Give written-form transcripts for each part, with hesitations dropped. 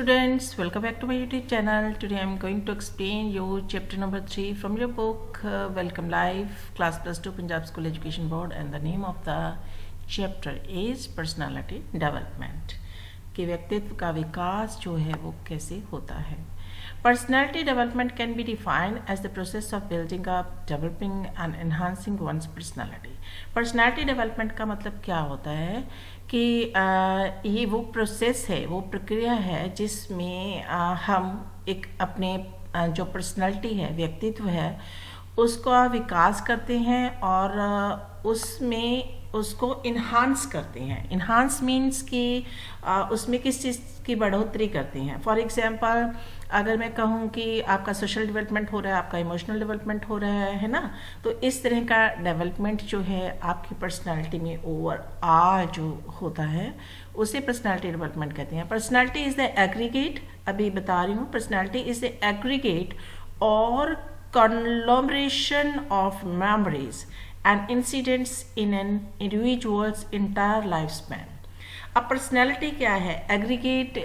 students, welcome back to my YouTube channel. Today I am going to explain you chapter number 3 from your book Welcome Life Class Plus 2 Punjab School Education Board, and the name of the chapter is Personality Development, कि व्यक्तित्व का विकास जो है वो कैसे होता है. Personality development can be defined as the process of building up, developing and enhancing one's personality. Personality development का मतलब क्या होता है कि ये वो प्रोसेस है, वो प्रक्रिया है जिसमें हम एक अपने जो पर्सनालिटी है, व्यक्तित्व है, उसका विकास करते हैं और उसमें उसको इन्हांस करते हैं. इन्हांस मीन्स कि उसमें किस चीज़ की बढ़ोतरी करते हैं. फॉर एग्जांपल अगर मैं कहूँ कि आपका सोशल डेवलपमेंट हो रहा है, आपका इमोशनल डेवलपमेंट हो रहा है ना, तो इस तरह का डेवलपमेंट जो है आपकी पर्सनालिटी में ओवरऑल जो होता है उसे पर्सनालिटी डेवलपमेंट कहते हैं. पर्सनालिटी इज़ द एग्रीगेट, अभी बता रही हूँ, पर्सनालिटी इज़ द एग्रीगेट और conglomeration of memories and incidents in an individual's entire lifespan. अब पर्सनैलिटी क्या है? एग्रीगेट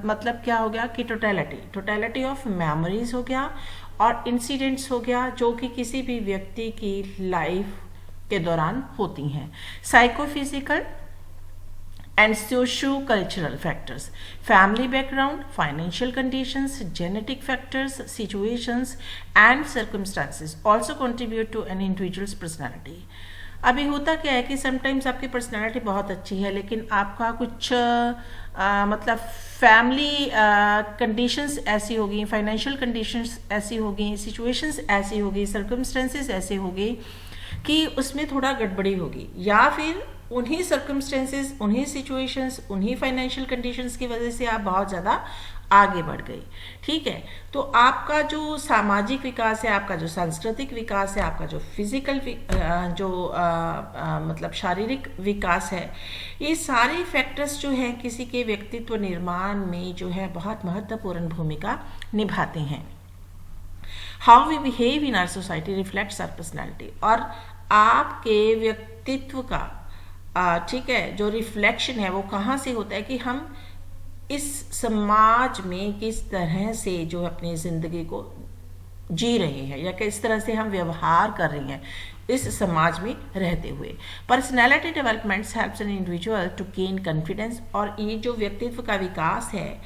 मतलब क्या हो गया कि टोटलिटी ऑफ मेमोरीज हो गया और इंसिडेंट्स हो गया जो कि किसी भी व्यक्ति की लाइफ के दौरान होती हैं. Psychophysical and socio-cultural factors, family background, financial conditions, genetic factors, situations and circumstances also contribute to an individual's personality. अभी होता क्या है कि समटाइम्स आपकी पर्सनालिटी बहुत अच्छी है लेकिन आपका कुछ मतलब फैमिली कंडीशंस ऐसी होगी, फाइनेंशियल कंडीशंस ऐसी होगी, सिचुएशंस ऐसी होगी, सर्कमस्टेंसेस ऐसे होगी कि उसमें थोड़ा गड़बड़ी होगी, या फिर उन्हीं सर्कमस्टेंसेस, उन्हीं सिचुएशंस, उन्हीं फाइनेंशियल कंडीशंस की वजह से आप बहुत ज़्यादा आगे बढ़ गई. ठीक है, तो आपका जो सामाजिक विकास है, आपका जो सांस्कृतिक विकास है, आपका जो फिजिकल जो मतलब शारीरिक विकास है, ये सारे फैक्टर्स जो हैं किसी के व्यक्तित्व निर्माण में जो है बहुत महत्वपूर्ण भूमिका निभाते हैं. How we behave in our society reflects our personality. और आपके व्यक्तित्व का ठीक है जो रिफ्लेक्शन है वो कहाँ से होता है कि हम इस समाज में किस तरह से जो अपनी ज़िंदगी को जी रहे हैं या किस तरह से हम व्यवहार कर रहे हैं इस समाज में रहते हुए. Personality developments helps an individual to gain confidence. और ये जो व्यक्तित्व का विकास है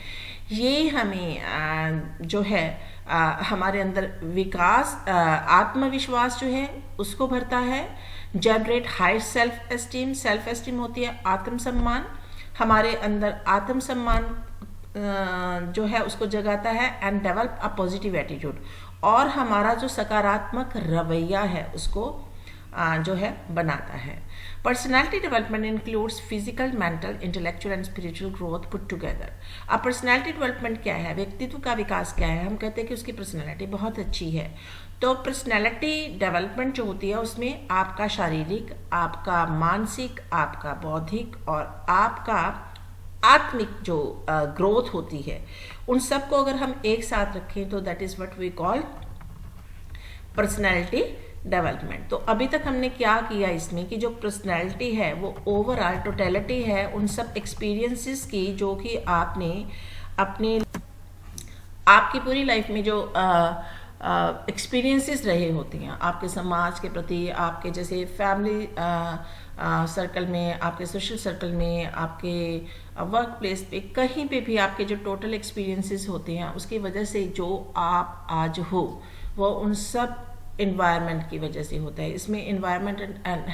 ये हमें जो है हमारे अंदर विकास, आत्मविश्वास जो है उसको भरता है. जनरेट हाई सेल्फ एस्टीम होती है आत्मसम्मान. हमारे अंदर आत्मसम्मान जो है उसको जगाता है. And develop a positive attitude, और हमारा जो सकारात्मक रवैया है उसको जो है बनाता है. Personality development includes physical, mental, intellectual and spiritual growth put together. अब पर्सनैलिटी डेवलपमेंट क्या है, व्यक्तित्व का विकास क्या है? हम कहते हैं कि उसकी पर्सनैलिटी बहुत अच्छी है. तो पर्सनैलिटी डेवलपमेंट जो होती है उसमें आपका शारीरिक, आपका मानसिक, आपका बौद्धिक और आपका आत्मिक जो ग्रोथ होती है उन सबको अगर हम एक साथ रखें तो that is what we call personality development. तो अभी तक हमने क्या किया इसमें कि जो पर्सनैलिटी है वो ओवरऑल टोटलिटी है उन सब एक्सपीरियंसेस की जो कि आपने अपने आपकी पूरी लाइफ में जो एक्सपीरियंसेस रहे होती हैं आपके समाज के प्रति, आपके जैसे फैमिली सर्कल में, आपके सोशल सर्कल में, आपके वर्क प्लेस पे, कहीं पे भी आपके जो टोटल एक्सपीरियंसेस होते हैं उसकी वजह से जो आप आज हो वो उन सब इन्वायरमेंट की वजह से होता है. इसमें इन्वायरमेंट एंड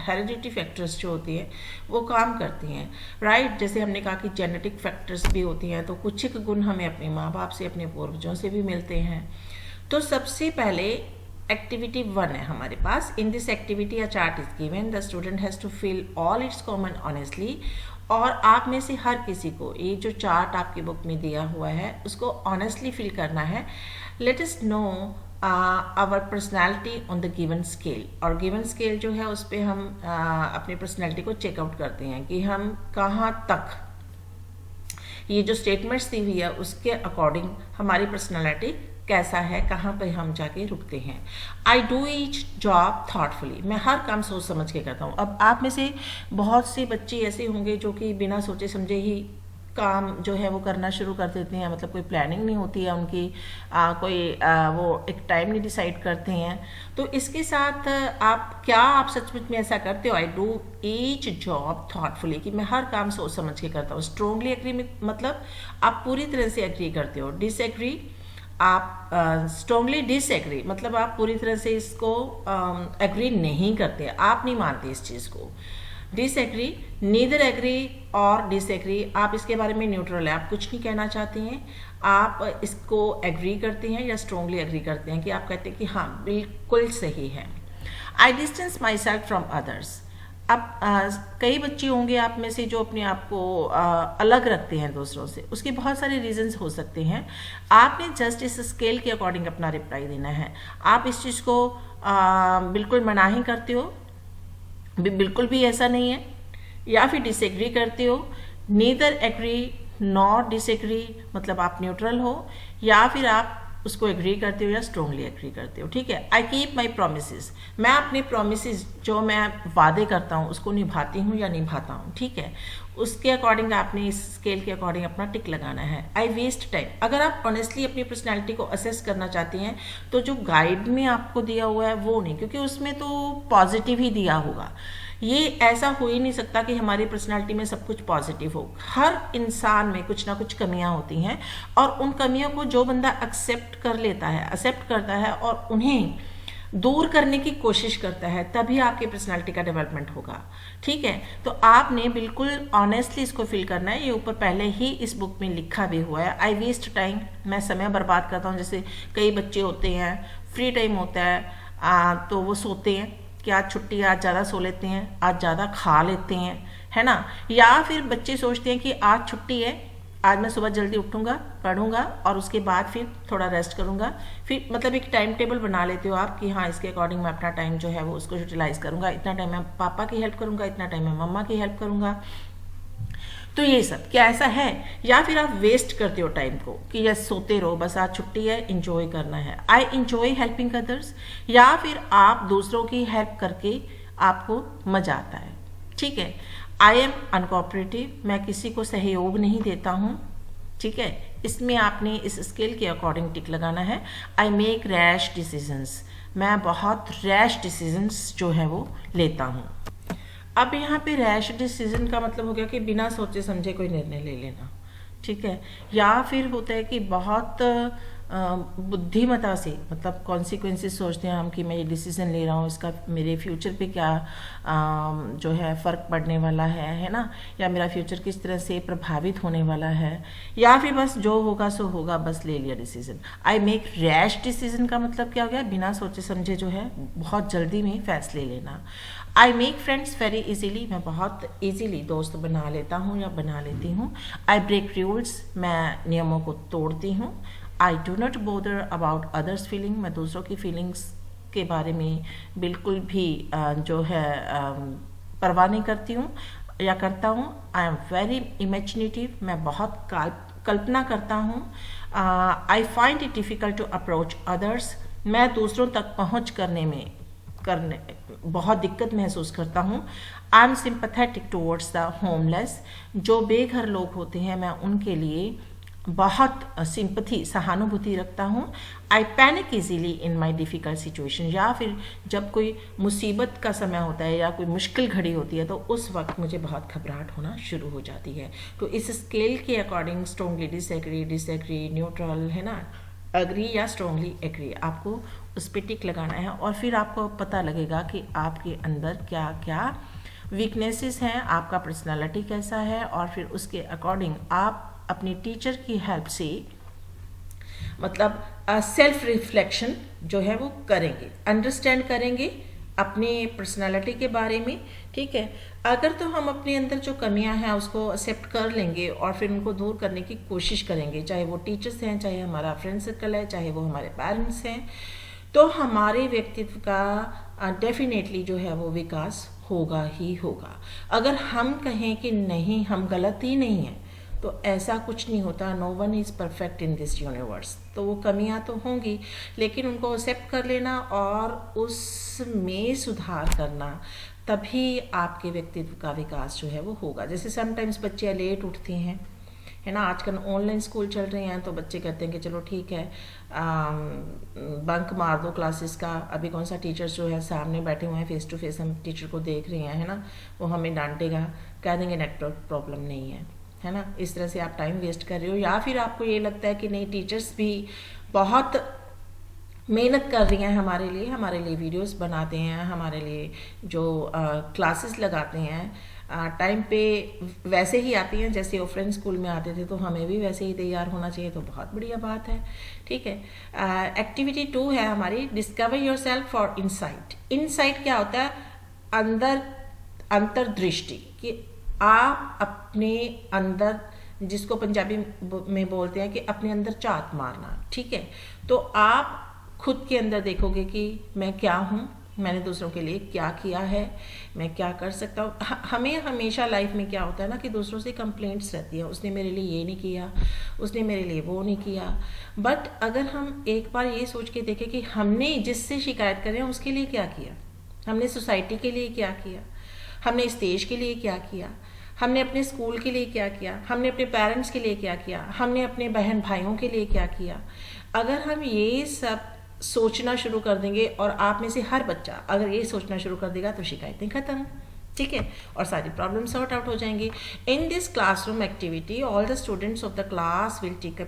हेरिडिटी फैक्टर्स जो होती हैं वो काम करती हैं, राइट. जैसे हमने कहा कि जेनेटिक फैक्टर्स भी होती हैं, तो कुछ एक गुण हमें अपने माँ बाप से, अपने पूर्वजों से भी मिलते हैं. तो सबसे पहले एक्टिविटी 1 है हमारे पास. In this activity a chart is given. The student has to fill all its common honestly. और आप में से हर किसी को ये जो चार्ट आपकी बुक में दिया हुआ है उसको ऑनेस्टली फिल करना है. Let us know our personality on the given scale. और गिवन स्केल जो है उस पर हम अपनी पर्सनैलिटी को चेकआउट करते हैं कि हम कहाँ तक ये जो स्टेटमेंट्स दी हुई है उसके अकॉर्डिंग हमारी पर्सनैलिटी कैसा है, कहाँ पे हम जाके रुकते हैं. I do each job thoughtfully. मैं हर काम सोच समझ के करता हूँ. अब आप में से बहुत से बच्चे ऐसे होंगे जो कि बिना सोचे समझे ही काम जो है वो करना शुरू कर देते हैं, मतलब कोई प्लानिंग नहीं होती है उनकी, वो एक टाइम नहीं डिसाइड करते हैं। तो इसके साथ आप सचमुच में ऐसा करते हो? I do each job thoughtfully, कि मैं हर काम सोच समझ के करता हूँ। स्ट्रोंगली एग्री मतलब आप पूरी तरह से एग्री करते हो। डिसएग्री, आप स्ट्रोंगली डिसएग्री मतलब आप पूरी तरह से इसको एग्री नहीं करते, आप नहीं मानते इस चीज़ को। डिसएग्री, नीदर एग्री और डिसएग्री, आप इसके बारे में न्यूट्रल है, आप कुछ नहीं कहना चाहते हैं, आप इसको एग्री करते हैं या स्ट्रोंगली एग्री करते हैं, कि आप कहते हैं कि हाँ बिल्कुल सही है। I distance myself from others. अब कई बच्चे होंगे आप में से जो अपने आप को अलग रखते हैं दूसरों से, उसके बहुत सारे रीजंस हो सकते हैं। आपने जस्ट इस स्केल के अकॉर्डिंग अपना रिप्लाई देना है। आप इस चीज़ को बिल्कुल मनाही करते हो, बिल्कुल भी ऐसा नहीं है, या फिर डिसएग्री करते हो। नीदर एग्री नॉट डिसएग्री मतलब आप न्यूट्रल हो, या फिर आप उसको एग्री करते हो या स्ट्रोंगली एग्री करते हो। ठीक है। आई कीप माई प्रोमिसेस, मैं अपने प्रोमिसेस जो मैं वादे करता हूँ उसको निभाती हूँ या निभाता हूँ। ठीक है। उसके अकॉर्डिंग आपने इस स्केल के अकॉर्डिंग अपना टिक लगाना है। आई वेस्ट टाइम, अगर आप ऑनेस्टली अपनी पर्सनैलिटी को असेस करना चाहती हैं तो जो गाइड में आपको दिया हुआ है वो नहीं, क्योंकि उसमें तो पॉजिटिव ही दिया होगा। ये ऐसा हो ही नहीं सकता कि हमारी पर्सनालिटी में सब कुछ पॉजिटिव हो। हर इंसान में कुछ ना कुछ कमियां होती हैं, और उन कमियों को जो बंदा एक्सेप्ट करता है और उन्हें दूर करने की कोशिश करता है, तभी आपकी पर्सनालिटी का डेवलपमेंट होगा। ठीक है। तो आपने बिल्कुल ऑनेस्टली इसको फील करना है। ये ऊपर पहले ही इस बुक में लिखा भी हुआ है। आई वेस्ट टाइम, मैं समय बर्बाद करता हूँ। जैसे कई बच्चे होते हैं, फ्री टाइम होता है तो वो सोते हैं कि आज छुट्टी, आज ज़्यादा सो लेते हैं, आज ज़्यादा खा लेते हैं, है ना। या फिर बच्चे सोचते हैं कि आज छुट्टी है, आज मैं सुबह जल्दी उठूंगा, पढ़ूंगा और उसके बाद फिर थोड़ा रेस्ट करूंगा। फिर मतलब एक टाइम टेबल बना लेते हो आप कि हाँ इसके अकॉर्डिंग मैं अपना टाइम जो है वो उसको यूटिलाइज करूंगा। इतना टाइम मैं पापा की हेल्प करूंगा, इतना टाइम मैं मम्मा की हेल्प करूंगा। तो ये सब क्या ऐसा है? या फिर आप वेस्ट करते हो टाइम को कि यस सोते रहो, बस आज छुट्टी है, इंजॉय करना है। आई इंजॉय हेल्पिंग अदर्स, या फिर आप दूसरों की हेल्प करके आपको मजा आता है। ठीक है। आई एम अनकोऑपरेटिव, मैं किसी को सहयोग नहीं देता हूँ। ठीक है। इसमें आपने इस स्केल के अकॉर्डिंग टिक लगाना है। आई मेक रैश डिसीजंस, मैं बहुत रैश डिसीजंस जो है वो लेता हूँ। अब यहाँ पे रैश डिसीजन का मतलब हो गया कि बिना सोचे समझे कोई निर्णय ले लेना। ठीक है। या फिर होता है कि बहुत बुद्धिमता से, मतलब कॉन्सिक्वेंसेस सोचते हैं हम कि मैं ये डिसीजन ले रहा हूँ, इसका मेरे फ्यूचर पे क्या जो है फ़र्क पड़ने वाला है ना, या मेरा फ्यूचर किस तरह से प्रभावित होने वाला है, या फिर बस जो होगा सो होगा, बस ले लिया decision. I make rash decision का मतलब क्या हो गया? बिना सोचे समझे जो है बहुत जल्दी में फैसले लेना। I make friends very easily, मैं बहुत इजीली दोस्त बना लेता हूँ या बना लेती हूँ। आई ब्रेक रूल्स, मैं नियमों को तोड़ती हूँ। I do not bother about others feeling, मैं दूसरों की फीलिंग्स के बारे में बिल्कुल भी जो है परवाह नहीं करती हूँ या करता हूँ। आई एम वेरी इमेजिनेटिव, मैं बहुत कल्पना करता हूँ। I find it difficult to approach others, मैं दूसरों तक पहुँच करने बहुत दिक्कत महसूस करता हूँ। I am sympathetic towards the homeless, जो बेघर लोग होते हैं मैं उनके लिए बहुत सिंपथी, सहानुभूति रखता हूँ। आई पैनिक इजीली इन माई डिफ़िकल्ट सिचुएशन, या फिर जब कोई मुसीबत का समय होता है या कोई मुश्किल घड़ी होती है तो उस वक्त मुझे बहुत घबराहट होना शुरू हो जाती है। तो इस स्केल के अकॉर्डिंग स्ट्रोंगली डिसएग्री, न्यूट्रल, है ना, एग्री या स्ट्रोंगली एग्री, आपको उस पर टिक लगाना है। और फिर आपको पता लगेगा कि आपके अंदर क्या क्या वीकनेसेस हैं, आपका पर्सनालिटी कैसा है, और फिर उसके अकॉर्डिंग आप अपनी टीचर की हेल्प से मतलब सेल्फ रिफ्लेक्शन जो है वो करेंगे, अंडरस्टैंड करेंगे अपनी पर्सनालिटी के बारे में। ठीक है। अगर तो हम अपने अंदर जो कमियां हैं उसको एक्सेप्ट कर लेंगे और फिर उनको दूर करने की कोशिश करेंगे, चाहे वो टीचर्स हैं, चाहे हमारा फ्रेंड सर्कल है, चाहे वो हमारे पेरेंट्स हैं, तो हमारे व्यक्तित्व का डेफिनेटली जो है वो विकास होगा ही होगा। अगर हम कहें कि नहीं हम गलत ही नहीं हैं, तो ऐसा कुछ नहीं होता। No one is perfect in this universe. तो वो कमियां तो होंगी, लेकिन उनको एक्सेप्ट कर लेना और उसमें सुधार करना, तभी आपके व्यक्तित्व का विकास जो है वो होगा। जैसे समटाइम्स बच्चे लेट उठते हैं, है ना। आजकल ऑनलाइन स्कूल चल रहे हैं तो बच्चे कहते हैं कि चलो ठीक है, बंक मार दो क्लासेस का, अभी कौन सा टीचर्स जो है सामने बैठे हुए हैं, फेस टू फेस हम टीचर को देख रहे हैं, है ना, वो हमें डांटेगा, कह देंगे नेटवर्क प्रॉब्लम नहीं है ना। इस तरह से आप टाइम वेस्ट कर रहे हो। या फिर आपको ये लगता है कि नहीं, टीचर्स भी बहुत मेहनत कर रही हैं हमारे लिए वीडियोस बनाते हैं, हमारे लिए जो क्लासेस लगाते हैं टाइम पे वैसे ही आती हैं जैसे ऑफलाइन स्कूल में आते थे, तो हमें भी वैसे ही तैयार होना चाहिए, तो बहुत बढ़िया बात है। ठीक है, एक्टिविटी 2 है हमारी, discover your self for insight. Insight क्या होता है? अंदर, अंतर्दृष्टि, कि आप अपने अंदर, जिसको पंजाबी में बोलते हैं कि अपने अंदर झात मारना। ठीक है, तो आप खुद के अंदर देखोगे कि मैं क्या हूँ, मैंने दूसरों के लिए क्या किया है, मैं क्या कर सकता हूँ। हमें हमेशा लाइफ में क्या होता है ना कि दूसरों से कंप्लेंट्स रहती हैं, उसने मेरे लिए ये नहीं किया, उसने मेरे लिए वो नहीं किया। बट अगर हम एक बार ये सोच के देखें कि हमने जिससे शिकायत करें उसके लिए क्या किया, हमने सोसाइटी के लिए क्या किया, हमने इस देश के लिए क्या किया, हमने अपने स्कूल के लिए क्या किया, हमने अपने पेरेंट्स के लिए क्या किया, हमने अपने बहन भाइयों के लिए क्या किया। अगर हम ये सब सोचना शुरू कर देंगे, और आप में से हर बच्चा अगर ये सोचना शुरू कर देगा, तो शिकायतें खत्म। ठीक है, और सारी प्रॉब्लम सॉर्ट आउट हो जाएंगी। In this classroom activity all the students of the class will take a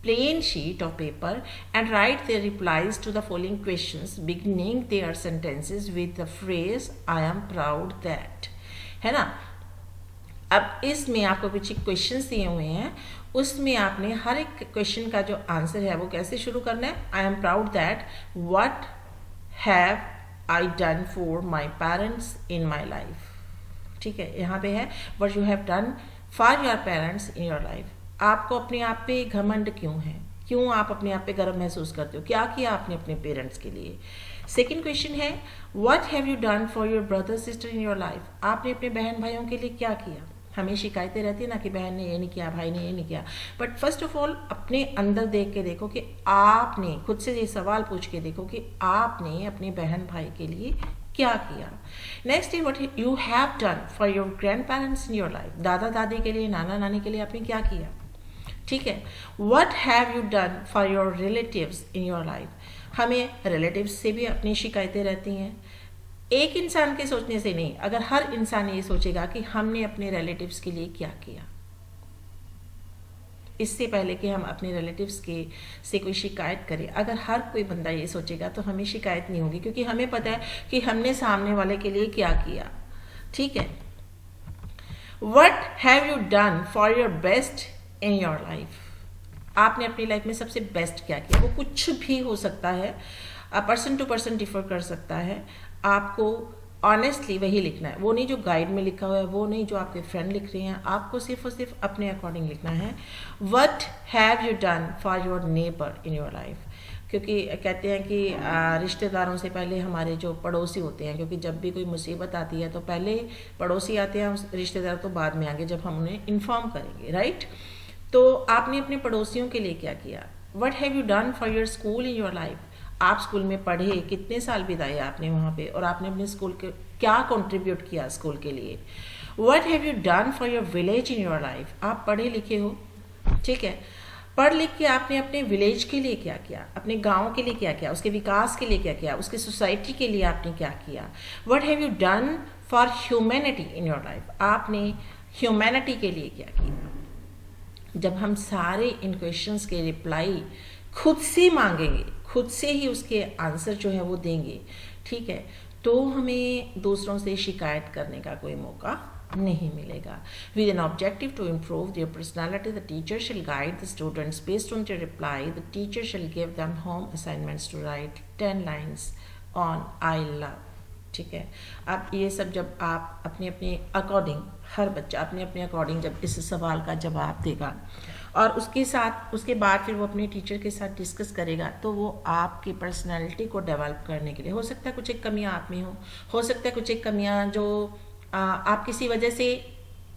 plain sheet of paper and write their replies to the following questions, beginning their sentences with the phrase I am proud that, है ना। अब इसमें आपको कुछ questions दिए हुए हैं, उसमें आपने हर एक क्वेश्चन का जो आंसर है वो कैसे शुरू करना है। I am proud that what have I done for my parents in my life. ठीक है, यहाँ पे है what you have done for your parents in your life. आपको अपने आप पे घमंड क्यों है, क्यों आप अपने आप पे गर्व महसूस करते हो, क्या किया आपने अपने पेरेंट्स के लिए। सेकेंड क्वेश्चन है what have you done for your brother sister in your life. आपने अपने बहन भाइयों के लिए क्या किया। हमें शिकायतें रहती है ना कि बहन ने ये नहीं किया, भाई ने ये नहीं किया, बट फर्स्ट ऑफ ऑल अपने अंदर देख के देखो कि आपने, खुद से ये सवाल पूछ के देखो कि आपने अपने बहन भाई के लिए क्या किया। Next is what you have done for your grand parents in your life. दादा दादी के लिए, नाना नानी के लिए आपने क्या किया। ठीक है, what have you done for your relatives in your life. हमें रिलेटिव्स से भी अपनी शिकायतें रहती हैं। एक इंसान के सोचने से नहीं, अगर हर इंसान ये सोचेगा कि हमने अपने रिलेटिव्स के लिए क्या किया, इससे पहले कि हम अपने रिलेटिव्स के से कोई शिकायत करें, अगर हर कोई बंदा ये सोचेगा तो हमें शिकायत नहीं होगी, क्योंकि हमें पता है कि हमने सामने वाले के लिए क्या किया। ठीक है, what have you done for your best in your life. आपने अपनी लाइफ में सबसे बेस्ट क्या किया। वो कुछ भी हो सकता है, पर्सन टू पर्सन डिफर कर सकता है। आपको ऑनेस्टली वही लिखना है, वो नहीं जो गाइड में लिखा हुआ है, वो नहीं जो आपके फ्रेंड लिख रहे हैं, आपको सिर्फ और सिर्फ अपने अकॉर्डिंग लिखना है। What have you done for your neighbour in your life. क्योंकि कहते हैं कि रिश्तेदारों से पहले हमारे जो पड़ोसी होते हैं, क्योंकि जब भी कोई मुसीबत आती है तो पहले पड़ोसी आते हैं, रिश्तेदार तो बाद में आगे जब हम उन्हें इन्फॉर्म करेंगे, राइट। तो आपने अपने पड़ोसियों के लिए क्या किया। What have you done for your school in your life. आप स्कूल में पढ़े, कितने साल बिताए आपने वहाँ पे, और आपने अपने स्कूल के क्या कंट्रीब्यूट किया स्कूल के लिए। What have you done for your village in your life. आप पढ़े लिखे हो, ठीक है, पढ़ लिख के आपने अपने विलेज के लिए क्या किया, अपने गांव के लिए क्या किया, उसके विकास के लिए क्या किया, उसके सोसाइटी के लिए आपने क्या किया। What have you done for humanity in your life. आपने ह्यूमैनिटी के लिए क्या किया। जब हम सारे इन क्वेश्चंस के रिप्लाई खुद से मांगेंगे, खुद से ही उसके आंसर जो है वो देंगे, ठीक है, तो हमें दूसरों से शिकायत करने का कोई मौका नहीं मिलेगा। With an objective to improve their personality, the teacher shall guide the students based on their reply. The teacher shall give them home assignments to write 10 lines on I love. ठीक है, अब ये सब जब आप अपने अपने अकॉर्डिंग, हर बच्चा अपने अपने अकॉर्डिंग जब इस सवाल का जवाब देगा और उसके साथ उसके बाद फिर वो अपने टीचर के साथ डिस्कस करेगा, तो वो आपकी पर्सनैलिटी को डेवलप करने के लिए, हो सकता है कुछ एक कमियां आप में हो सकता है कुछ एक कमियां जो आप किसी वजह से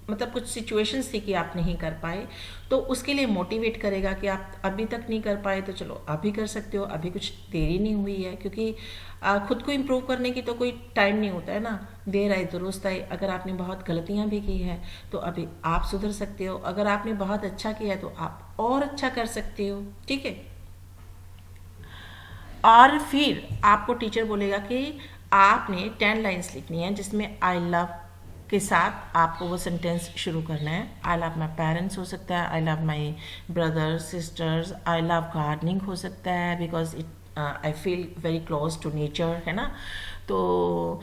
मतलब कुछ सिचुएशंस थी कि आप नहीं कर पाए, तो उसके लिए मोटिवेट करेगा कि आप अभी तक नहीं कर पाए तो चलो अभी कर सकते हो, अभी कुछ देरी नहीं हुई है, क्योंकि खुद को इम्प्रूव करने की तो कोई टाइम नहीं होता है ना, देर आए दुरुस्त आए। अगर आपने बहुत गलतियां भी की है तो अभी आप सुधर सकते हो, अगर आपने बहुत अच्छा किया है तो आप और अच्छा कर सकते हो, ठीक है। और फिर आपको टीचर बोलेगा कि आपने 10 लाइन्स लिखनी है जिसमें आई लव के साथ आपको वो सेंटेंस शुरू करना है। आई लव माई पेरेंट्स हो सकता है, I love my brothers sisters, I love gardening हो सकता है because it I feel very close to nature, है ना। तो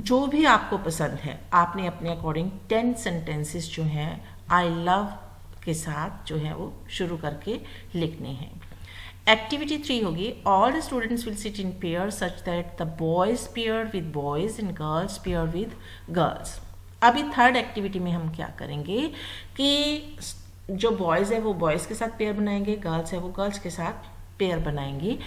जो भी आपको पसंद है आपने अपने अकॉर्डिंग 10 सेंटेंसेस जो हैं आई लव के साथ जो है वो शुरू करके लिखने हैं। एक्टिविटी 3 होगी, all the students will sit in pair such that the boys pair with boys and girls pair with girls. अभी थर्ड एक्टिविटी में हम क्या करेंगे कि जो बॉयज़ है वो बॉयज़ के साथ पेयर बनाएंगे, गर्ल्स है वो गर्ल्स के साथ पेयर बनाएंगी।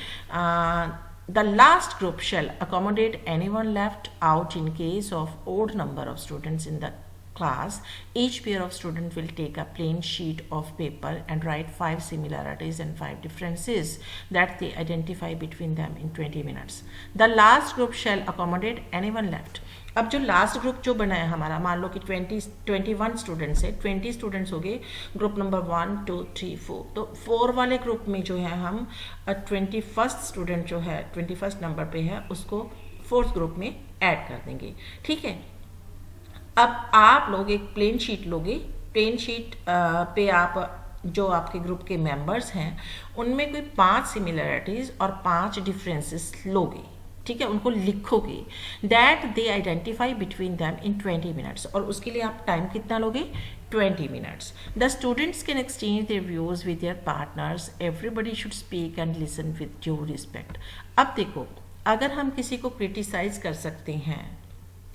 The last group shall accommodate anyone left out in case of odd number of students in the class. Each pair of student will take a plain sheet of paper and write 5 similarities and 5 differences that they identify between them in 20 minutes. The last group shall accommodate anyone left. अब जो last group जो बना है हमारा, मान लो कि 21 students है, 20 students हो गए ग्रुप नंबर 1 2 3 4, तो 4 वाले ग्रुप में जो है हम 21st स्टूडेंट जो है 21st नंबर पे है उसको 4th ग्रुप में ऐड कर देंगे, ठीक है। अब आप लोग एक प्लेन शीट लोगे, प्लेन शीट पे आप जो आपके ग्रुप के मेंबर्स हैं उनमें कोई 5 सिमिलरिटीज और 5 डिफरेंसेस लोगे, ठीक है, उनको लिखोगे। That they identify between them in 20 minutes, और उसके लिए आप टाइम कितना लोगे, 20 minutes. The students can exchange their views with their partners, everybody should speak and listen with due respect. अब देखो, अगर हम किसी को क्रिटिसाइज कर सकते हैं,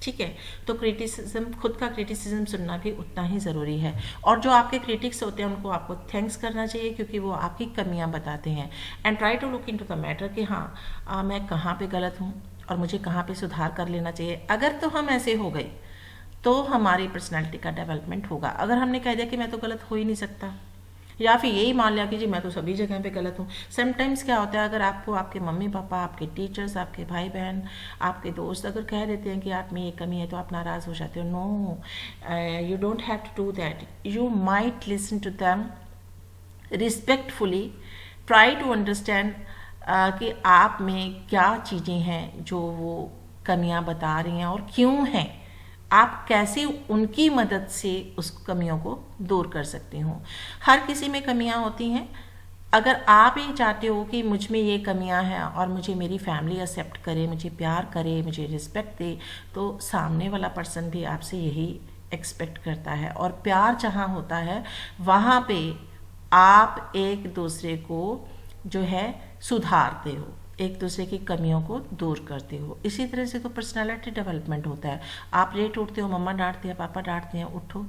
ठीक है, तो क्रिटिसिज्म, खुद का क्रिटिसिज्म सुनना भी उतना ही ज़रूरी है। और जो आपके क्रिटिक्स होते हैं उनको आपको थैंक्स करना चाहिए क्योंकि वो आपकी कमियां बताते हैं। And try to look into the matter कि हाँ मैं कहाँ पे गलत हूँ और मुझे कहाँ पे सुधार कर लेना चाहिए। अगर तो हम ऐसे हो गए तो हमारी पर्सनैलिटी का डेवलपमेंट होगा। अगर हमने कह दिया कि मैं तो गलत हो ही नहीं सकता, या फिर यही मान लिया कि जी मैं तो सभी जगह पे गलत हूँ। समटाइम्स क्या होता है, अगर आपको आपके मम्मी पापा, आपके टीचर्स, आपके भाई बहन, आपके दोस्त अगर कह देते हैं कि आप में ये कमी है तो आप नाराज़ हो जाते हो। No, you don't have to do that. You might listen to them respectfully, try to understand कि आप में क्या चीज़ें हैं जो वो कमियाँ बता रही हैं और क्यों हैं, आप कैसे उनकी मदद से उस कमियों को दूर कर सकती हो। हर किसी में कमियां होती हैं। अगर आप ये चाहते हो कि मुझ में ये कमियां हैं और मुझे मेरी फैमिली एक्सेप्ट करे, मुझे प्यार करे, मुझे रिस्पेक्ट दे, तो सामने वाला पर्सन भी आपसे यही एक्सपेक्ट करता है। और प्यार जहाँ होता है वहाँ पे आप एक दूसरे को जो है सुधारते हो, एक दूसरे की कमियों को दूर करते हो। इसी तरह से तो पर्सनालिटी डेवलपमेंट होता है। आप लेट उठते हो, मम्मा डांटते हैं, पापा डांटते हैं, उठो,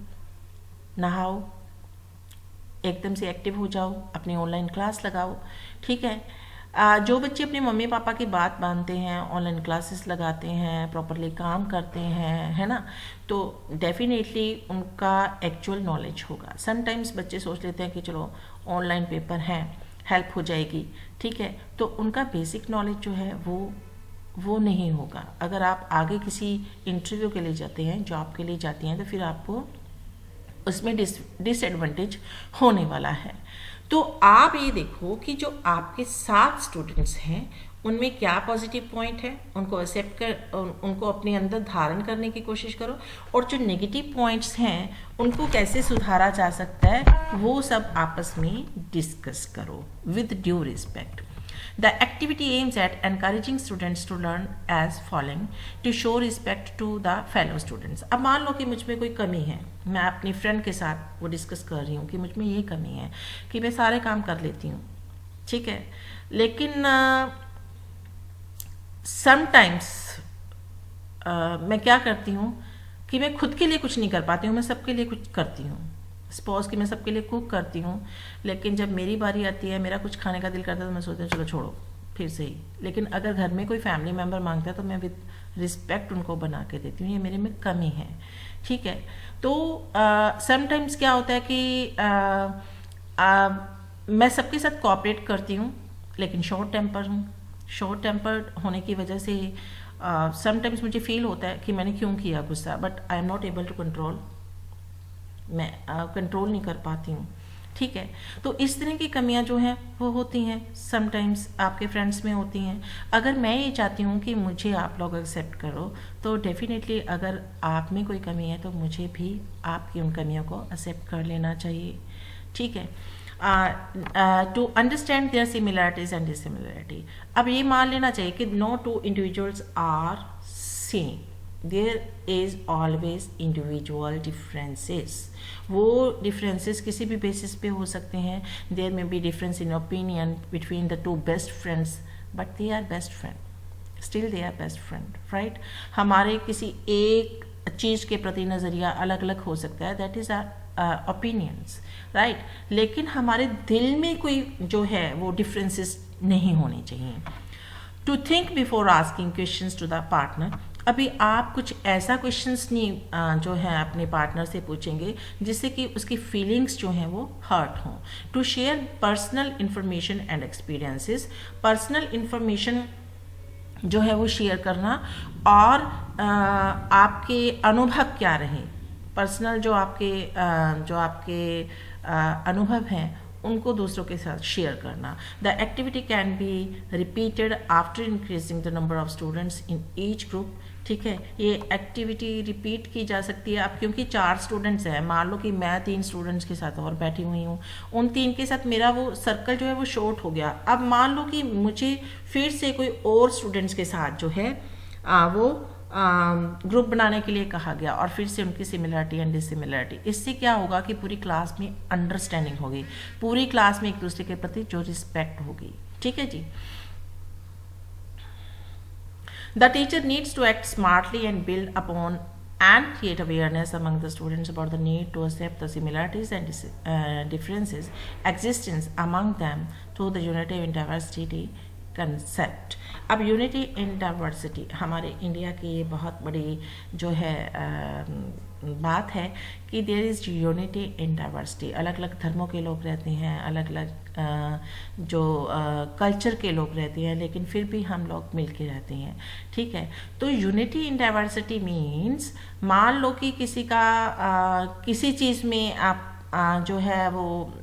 नहाओ, एकदम से एक्टिव हो जाओ, अपनी ऑनलाइन क्लास लगाओ, ठीक है। जो बच्चे अपने मम्मी पापा की बात मानते हैं, ऑनलाइन क्लासेस लगाते हैं, प्रॉपरली काम करते हैं, है ना, तो डेफिनेटली उनका एक्चुअल नॉलेज होगा। समटाइम्स बच्चे सोच लेते हैं कि चलो ऑनलाइन पेपर हैं, हेल्प हो जाएगी, ठीक है, तो उनका बेसिक नॉलेज जो है वो नहीं होगा। अगर आप आगे किसी इंटरव्यू के लिए जाते हैं, जॉब के लिए जाती हैं, तो फिर आपको उसमें डिसएडवांटेज होने वाला है। तो आप ये देखो कि जो आपके 7 स्टूडेंट्स हैं उनमें क्या पॉजिटिव पॉइंट है, उनको एक्सेप्ट कर, उनको अपने अंदर धारण करने की कोशिश करो, और जो नेगेटिव पॉइंट्स हैं उनको कैसे सुधारा जा सकता है वो सब आपस में डिस्कस करो with due respect. The activity aims at encouraging students to learn as following: to show respect to the fellow students. अब मान लो कि मुझ में कोई कमी है, मैं अपनी फ्रेंड के साथ वो डिस्कस कर रही हूँ कि मुझ में ये कमी है कि मैं सारे काम कर लेती हूँ, ठीक है, लेकिन समटाइम्स मैं क्या करती हूँ कि मैं खुद के लिए कुछ नहीं कर पाती हूँ, मैं सबके लिए कुछ करती हूँ। सपोज कि मैं सबके लिए कुक करती हूँ, लेकिन जब मेरी बारी आती है, मेरा कुछ खाने का दिल करता है, तो मैं सोचती हूँ चलो छोड़ो फिर से ही। लेकिन अगर घर में कोई फैमिली मेम्बर मांगता है तो मैं विद रिस्पेक्ट उनको बना के देती हूँ, ये मेरे में कमी है, ठीक है। तो समटाइम्स क्या होता है कि मैं सबके साथ कोऑपरेट करती हूँ, लेकिन शॉर्ट टेम्पर हूँ। शॉर्ट टेम्पर्ड होने की वजह से समटाइम्स मुझे फील होता है कि मैंने क्यों किया गुस्सा, but I am not able to control, मैं कंट्रोल नहीं कर पाती हूँ, ठीक है। तो इस तरह की कमियां जो हैं वो होती हैं, समटाइम्स आपके फ्रेंड्स में होती हैं। अगर मैं ये चाहती हूँ कि मुझे आप लोग एक्सेप्ट करो, तो डेफिनेटली अगर आप में कोई कमी है तो मुझे भी आपकी उन कमियों को एक्सेप्ट कर लेना चाहिए, ठीक है। To understand their similarities and dissimilarity. अब ये मान लेना चाहिए कि no two individuals are same, there is always individual differences. वो डिफरेंसेस किसी भी बेसिस पे हो सकते हैं। There may be difference in opinion between the two best friends, but they are best friend, still they are best friend, right. हमारे किसी एक चीज़ के प्रति नज़रिया अलग अलग हो सकता है, that is our opinions, right. लेकिन हमारे दिल में कोई जो है वो डिफरेंसेस नहीं होने चाहिए। To think before asking questions to the partner. अभी आप कुछ ऐसा क्वेश्चंस नहीं जो है अपने पार्टनर से पूछेंगे जिससे कि उसकी फीलिंग्स जो हैं वो हर्ट हों। To share personal information and experiences. Personal information जो है वो शेयर करना, और आपके अनुभव क्या रहे, पर्सनल जो आपके अनुभव हैं उनको दूसरों के साथ शेयर करना। The activity can be repeated after increasing the number of students in each group, ठीक है। ये एक्टिविटी रिपीट की जा सकती है। अब क्योंकि 4 स्टूडेंट्स हैं, मान लो कि मैं 3 स्टूडेंट्स के साथ और बैठी हुई हूँ, उन 3 के साथ मेरा वो सर्कल जो है वो शॉर्ट हो गया। अब मान लो कि मुझे फिर से कोई और स्टूडेंट्स के साथ जो है वो ग्रुप बनाने के लिए कहा गया, और फिर से उनकी सिमिलरिटी एंड डिसिमिलरिटी। इससे क्या होगा कि पूरी क्लास में अंडरस्टैंडिंग होगी, पूरी क्लास में एक दूसरे के प्रति जो रिस्पेक्ट होगी, ठीक है जी। The teacher needs to act smartly and build upon and create awareness among the students about the need to accept the similarities and differences existence among them through the unity in diversity concept. अब unity in diversity हमारे India की ये बहुत बड़ी जो है बात है कि there is unity in diversity. अलग अलग धर्मों के लोग रहते हैं, अलग अलग जो कल्चर के लोग रहते हैं, लेकिन फिर भी हम लोग मिल के रहते हैं, ठीक है। तो यूनिटी इन डाइवर्सिटी मीन्स, मान लो कि किसी का किसी चीज़ में आप जो है वो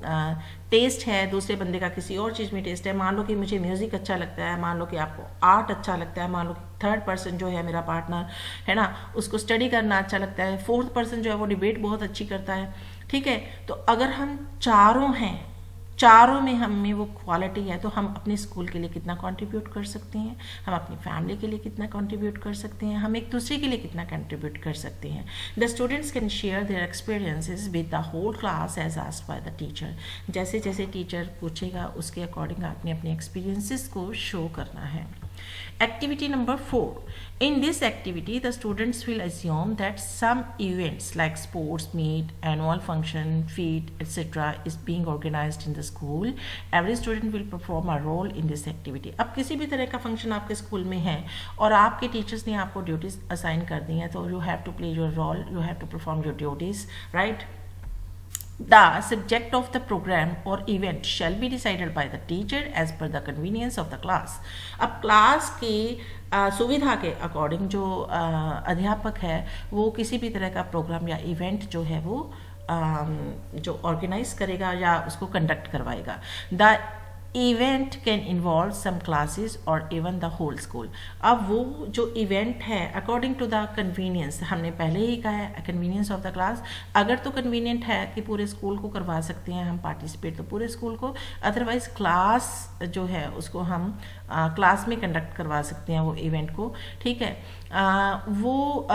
टेस्ट है, दूसरे बंदे का किसी और चीज़ में टेस्ट है। मान लो कि मुझे म्यूज़िक अच्छा लगता है, मान लो कि आपको आर्ट अच्छा लगता है, मान लो कि थर्ड पर्सन जो है मेरा पार्टनर है ना, उसको स्टडी करना अच्छा लगता है, फोर्थ पर्सन जो है वो डिबेट बहुत अच्छी करता है, ठीक है। तो अगर हम चारों हैं, चारों में हम में वो क्वालिटी है, तो हम अपने स्कूल के लिए कितना कंट्रीब्यूट कर सकते हैं, हम अपनी फैमिली के लिए कितना कंट्रीब्यूट कर सकते हैं, हम एक दूसरे के लिए कितना कंट्रीब्यूट कर सकते हैं। The students can share their experiences with the whole class as asked by the teacher. जैसे जैसे टीचर पूछेगा उसके अकॉर्डिंग आपने अपने एक्सपीरियंसेस को शो करना है। Activity number 4. In this activity, the students will assume that some events like sports meet, annual function, feed, etc. is being organized in the school. Every student will perform a role in this activity. अब किसी भी तरह का function आपके school में है और आपके टीचर्स ने आपको ड्यूटीज असाइन कर दी हैं, तो you have to play your role, you have to perform your duties, right? The subject of the program or event shall be decided by the teacher as per the convenience of the class. अब class की सुविधा के according जो अध्यापक है वो किसी भी तरह का प्रोग्राम या इवेंट जो है वो जो ऑर्गेनाइज करेगा या उसको कंडक्ट करवाएगा। The event can involve some classes और इवन द होल स्कूल। अब वो जो इवेंट है अकॉर्डिंग टू द कन्वीनियंस, हमने पहले ही कहा है कन्वीनियंस ऑफ द क्लास। अगर तो कन्वीनियंट है कि पूरे स्कूल को करवा सकते हैं हम पार्टिसिपेट, तो पूरे स्कूल को, अदरवाइज क्लास जो है उसको हम क्लास में कंडक्ट करवा सकते हैं वो इवेंट को, ठीक है। वो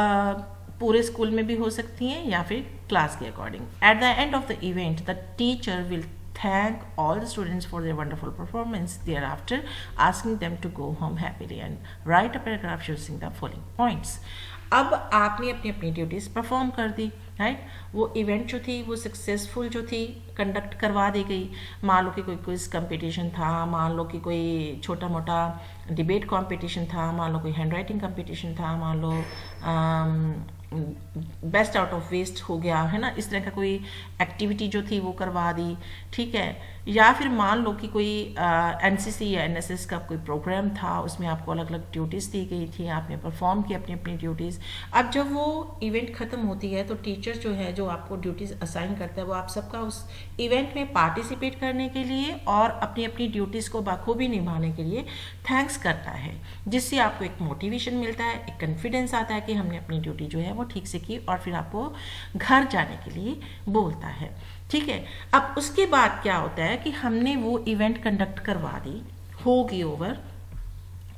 पूरे स्कूल में भी हो सकती हैं या फिर क्लास के according. At the end of the event the teacher will thank all the students for their wonderful performance, thereafter asking them to go home happily and write a paragraph using the following points. अब आपने अपनी अपनी duties perform कर दी, right. वो event जो थी वो successful जो थी कंडक्ट करवा दी गई। मान लो कि कोई क्विज कंपटीशन था, मान लो कि कोई छोटा मोटा डिबेट कंपटीशन था, मान लो कोई हैंड राइटिंग कंपटीशन था, मान लो बेस्ट आउट ऑफ वेस्ट हो गया, है ना, इस तरह का कोई एक्टिविटी जो थी वो करवा दी, ठीक है। या फिर मान लो कि कोई एनसीसी या एनएसएस का कोई प्रोग्राम था, उसमें आपको अलग अलग ड्यूटीज़ दी गई थी, आपने परफॉर्म की अपनी अपनी ड्यूटीज़। अब जब वो इवेंट ख़त्म होती है तो टीचर जो है, जो आपको ड्यूटीज़ असाइन करता है, वो आप सबका उस इवेंट में पार्टिसिपेट करने के लिए और अपनी अपनी ड्यूटीज़ को बखूबी निभाने के लिए थैंक्स करता है, जिससे आपको एक मोटिवेशन मिलता है, एक कॉन्फिडेंस आता है कि हमने अपनी ड्यूटी जो है वो ठीक से की, और फिर आपको घर जाने के लिए बोलता है, ठीक है। अब उसके बाद क्या होता है कि हमने वो इवेंट कंडक्ट करवा दी, होगी ओवर,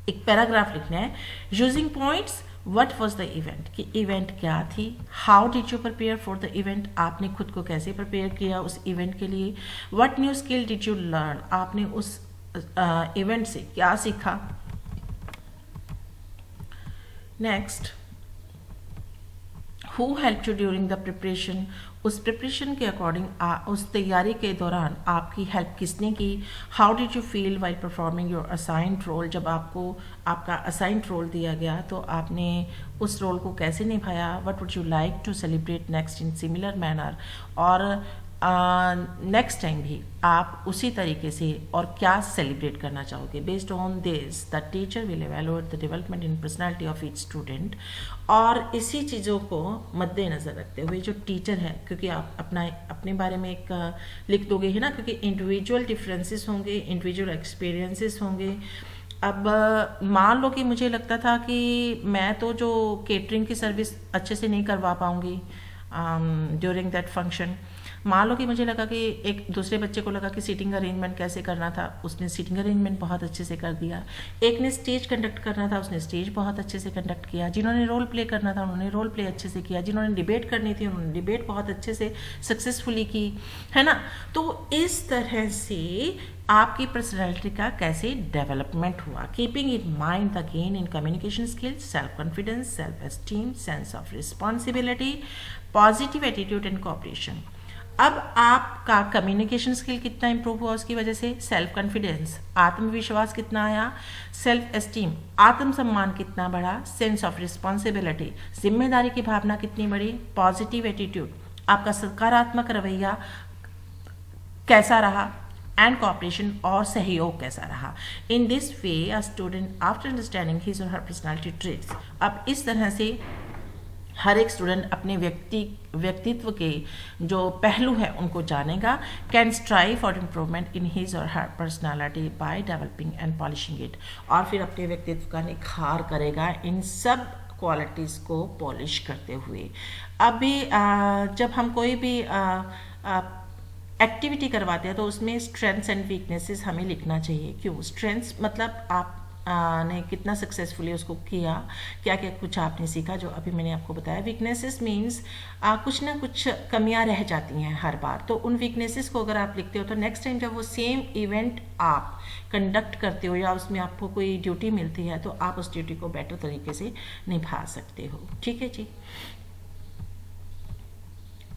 एक पैराग्राफ लिखना है using points what was the event, कि इवेंट क्या थी, how did you prepare for the event, आपने खुद को कैसे प्रिपेयर किया उस इवेंट के लिए, what new skill did you learn, आपने उस इवेंट से क्या सीखा। Next, who help you during the preparation, उस प्रिपरेशन के अकॉर्डिंग उस तैयारी के दौरान आपकी हेल्प किसने की। How did you feel while performing your assigned role, जब आपको आपका असाइंड रोल दिया गया तो आपने उस रोल को कैसे निभाया। What would you like to celebrate next in similar manner, और नेक्स्ट टाइम भी आप उसी तरीके से और क्या सेलिब्रेट करना चाहोगे। Based on this the teacher will evaluate the development in personality of each student. और इसी चीज़ों को मद्देनज़र रखते हुए जो टीचर है, क्योंकि आप अपने बारे में एक लिख दोगे है ना, क्योंकि इंडिविजुअल डिफरेंसेस होंगे, इंडिविजुअल एक्सपीरियंसेस होंगे। अब मान लो कि मुझे लगता था कि मैं तो जो केटरिंग की सर्विस अच्छे से नहीं करवा पाऊँगी ड्यूरिंग दैट फंक्शन। मान लो कि मुझे लगा कि एक दूसरे बच्चे को लगा कि सीटिंग अरेंजमेंट कैसे करना था, उसने सीटिंग अरेंजमेंट बहुत अच्छे से कर दिया। एक ने स्टेज कंडक्ट करना था, उसने स्टेज बहुत अच्छे से कंडक्ट किया। जिन्होंने रोल प्ले करना था उन्होंने रोल प्ले अच्छे से किया। जिन्होंने डिबेट करनी थी उन्होंने डिबेट बहुत अच्छे से सक्सेसफुली की, है ना। तो इस तरह से आपकी पर्सनैलिटी का कैसे डेवलपमेंट हुआ। Keeping in mind the gain in communication skills, self confidence, self esteem, sense of responsibility, positive attitude and cooperation. अब आपका कम्युनिकेशन स्किल कितना इंप्रूव हुआ उसकी वजह से, सेल्फ कॉन्फिडेंस, आत्मविश्वास कितना आया, सेल्फ एस्टीम, आत्मसम्मान कितना बढ़ा, सेंस ऑफ रिस्पॉन्सिबिलिटी, जिम्मेदारी की भावना कितनी बढ़ी, पॉजिटिव एटीट्यूड, आपका सकारात्मक रवैया कैसा रहा, एंड कॉपरेशन और सहयोग कैसा रहा। In this way a student after understanding his or her personality traits, अब इस तरह से हर एक स्टूडेंट अपने व्यक्तित्व के जो पहलू है उनको जानेगा। Can strive for improvement in his or her personality by developing and polishing it, और फिर अपने व्यक्तित्व का निखार करेगा इन सब क्वालिटीज़ को पॉलिश करते हुए। अभी जब हम कोई भी एक्टिविटी करवाते हैं तो उसमें स्ट्रेंथ्स एंड वीकनेसेस हमें लिखना चाहिए। क्यों? स्ट्रेंथ्स मतलब आप ने कितना सक्सेसफुली उसको किया, क्या क्या कुछ आपने सीखा, जो अभी मैंने आपको बताया। वीकनेसेस मीन्स कुछ ना कुछ कमियां रह जाती हैं हर बार, तो उन वीकनेसेस को अगर आप लिखते हो तो नेक्स्ट टाइम जब वो सेम इवेंट आप कंडक्ट करते हो या उसमें आपको कोई ड्यूटी मिलती है तो आप उस ड्यूटी को बेटर तरीके से निभा सकते हो। ठीक है जी।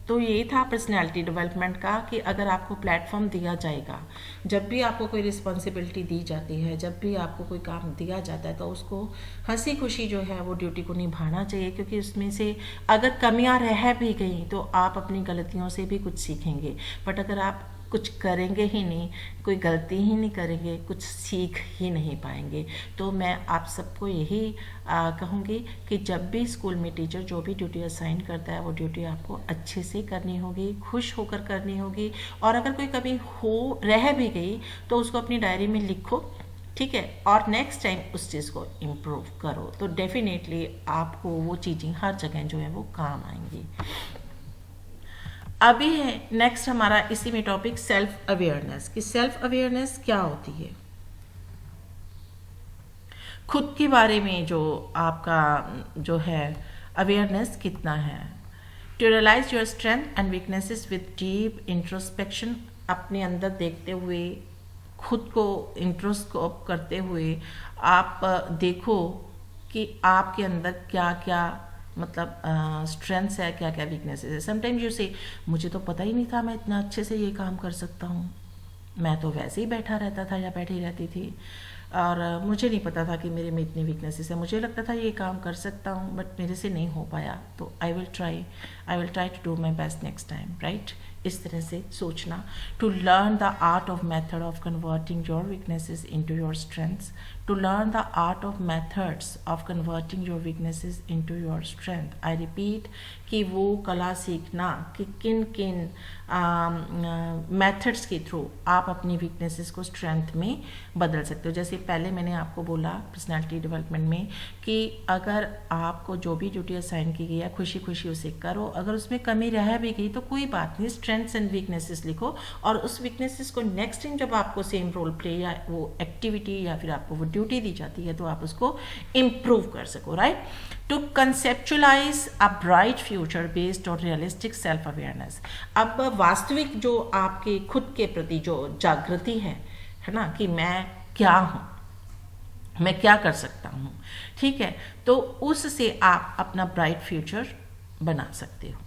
तो ये था पर्सनैलिटी डेवलपमेंट का कि अगर आपको प्लेटफॉर्म दिया जाएगा, जब भी आपको कोई रिस्पॉन्सिबिलिटी दी जाती है, जब भी आपको कोई काम दिया जाता है तो उसको हंसी खुशी जो है वो ड्यूटी को निभाना चाहिए, क्योंकि उसमें से अगर कमियां रह भी गई तो आप अपनी गलतियों से भी कुछ सीखेंगे। बट अगर आप कुछ करेंगे ही नहीं, कोई गलती ही नहीं करेंगे, कुछ सीख ही नहीं पाएंगे। तो मैं आप सबको यही कहूँगी कि जब भी स्कूल में टीचर जो भी ड्यूटी असाइन करता है वो ड्यूटी आपको अच्छे से करनी होगी, खुश होकर करनी होगी, और अगर कोई कभी रह भी गई तो उसको अपनी डायरी में लिखो, ठीक है, और नेक्स्ट टाइम उस चीज़ को इम्प्रूव करो, तो डेफिनेटली आपको वो चीज़ें हर जगह जो है वो काम आएंगी। अभी है नेक्स्ट हमारा इसी में टॉपिक सेल्फ अवेयरनेस, कि सेल्फ अवेयरनेस क्या होती है। खुद के बारे में जो आपका जो है अवेयरनेस कितना है। To realise your strength and weaknesses with deep introspection, अपने अंदर देखते हुए, खुद को इंट्रोस्कोप करते हुए आप देखो कि आपके अंदर क्या क्या मतलब स्ट्रेंथ्स है, क्या क्या वीकनेसेस है. समटाइम्स यू से मुझे तो पता ही नहीं था मैं इतना अच्छे से ये काम कर सकता हूँ, मैं तो वैसे ही बैठा रहता था या बैठी रहती थी, और मुझे नहीं पता था कि मेरे में इतनी वीकनेसेस है. मुझे लगता था ये काम कर सकता हूँ बट मेरे से नहीं हो पाया, तो I will try to do my best next time, right. इस तरह से सोचना. To learn the art of method of converting your weaknesses into your strengths. To learn the art of methods of converting your weaknesses into your strength. I repeat कि वो कला सीखना कि किन किन मेथड्स के थ्रू आप अपनी वीकनेसेस को स्ट्रेंथ में बदल सकते हो. जैसे पहले मैंने आपको बोला पर्सनालिटी डेवलपमेंट में कि अगर आपको जो भी ड्यूटी असाइन की गई है खुशी खुशी उसे करो, अगर उसमें कमी रह भी गई तो कोई बात नहीं, स्ट्रेंथ्स एंड वीकनेसेस लिखो, और उस वीकनेसेस को नेक्स्ट टाइम जब आपको सेम रोल प्ले या वो एक्टिविटी या फिर आपको वो ड्यूटी दी जाती है तो आप उसको इम्प्रूव कर सको, right. To conceptualise a bright future based on realistic self awareness. अब वास्तविक जो आपके खुद के प्रति जो जागृति है ना, कि मैं क्या हूँ, मैं क्या कर सकता हूँ, ठीक है, तो उससे आप अपना ब्राइट फ्यूचर बना सकते हो.